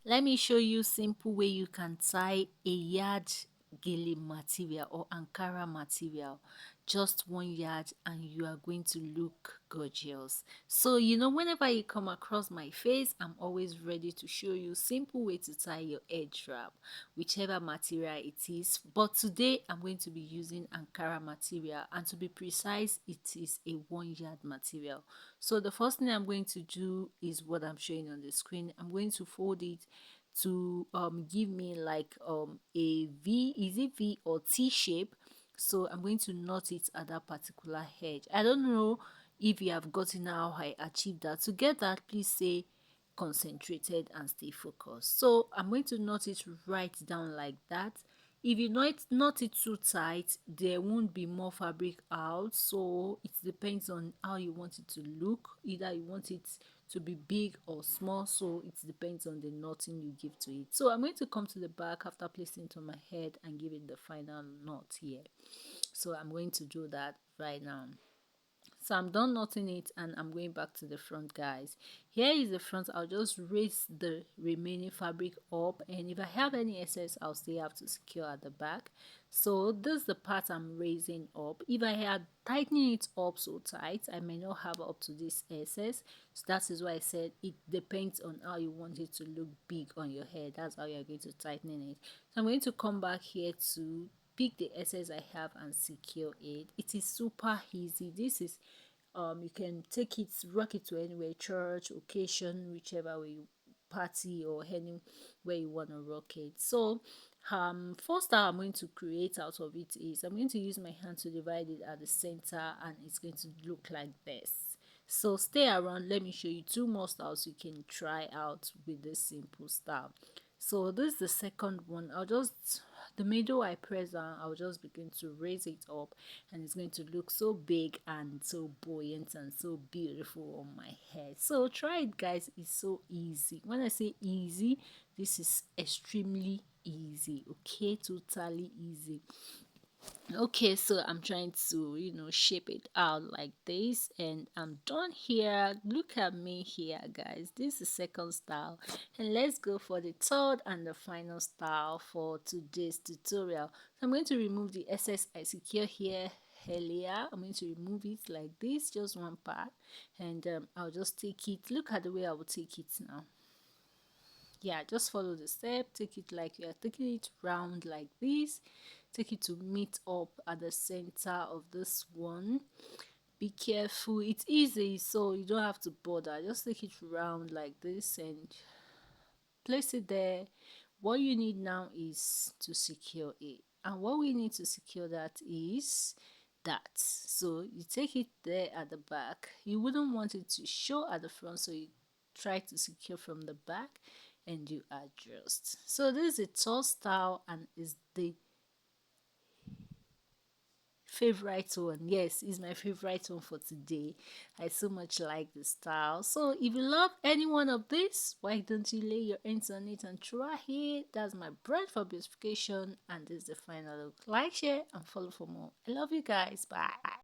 Let me show you simple way you can tie a yard gele material or Ankara material. Just 1 yard and you are going to look gorgeous. So whenever you come across my face, I'm always ready to show you simple way to tie your edge wrap, whichever material it is. But today I'm going to be using Ankara material, and to be precise, it is a 1 yard material. So the first thing I'm going to do is what I'm showing on the screen. I'm going to fold it to give me like a V, is it V or T shape. So I'm going to knot it at that particular edge. I don't know if you have gotten how I achieved that. To get that, please say concentrated and stay focused. So I'm going to knot it right down like that. If you knot it too tight, there won't be more fabric out. So it depends on how you want it to look. Either you want it to be big or small, so it depends on the knotting you give to it. So I'm going to come to the back after placing it on my head and give it the final knot here. So I'm going to do that right now. So I'm done knotting it and I'm going back to the front, guys. Here is the front. I'll just raise the remaining fabric up, and if I have any excess, I'll still have to secure at the back. So this is the part I'm raising up. If I had tightening it up so tight, I may not have up to this excess. So that is why I said it depends on how you want it to look big on your head. That's how you're going to tighten it. So I'm going to come back here to pick the excess I have and secure it. It is super easy. This is you can take it, rock it to anywhere, church, occasion, whichever way, party, or anywhere you want to rock it. So first style I'm going to create out of it is I'm going to use my hand to divide it at the center, and it's going to look like this. So stay around, let me show you two more styles you can try out with this simple style. So this is the second one. The middle I press down, I'll just begin to raise it up, and it's going to look so big and so buoyant and so beautiful on my head. So try it, guys. It's so easy. When I say easy, this is extremely easy. Okay, totally easy. Okay, so I'm trying to shape it out like this, and I'm done here. Look at me here, guys. This is second style, and let's go for the third and the final style for today's tutorial. So I'm going to remove the excess I secure here earlier. I'm going to remove it like this, just one part, and I'll just take it. Look at the way I will take it now. Yeah, just follow the step. Take it like you are taking it round like this. Take it to meet up at the center of this one. Be careful, it's easy, so you don't have to bother. Just take it round like this and place it there. What you need now is to secure it, and what we need to secure that is that. So you take it there at the back. You wouldn't want it to show at the front, so you try to secure from the back and you adjust. So this is a tall style and is the favorite one. Yes, is my favorite one for today. I so much like the style. So if you love any one of this, why don't you lay your hands on it and try it? That's my brand for beautification, and this is the final look. Like, share, and follow for more. I love you guys. Bye.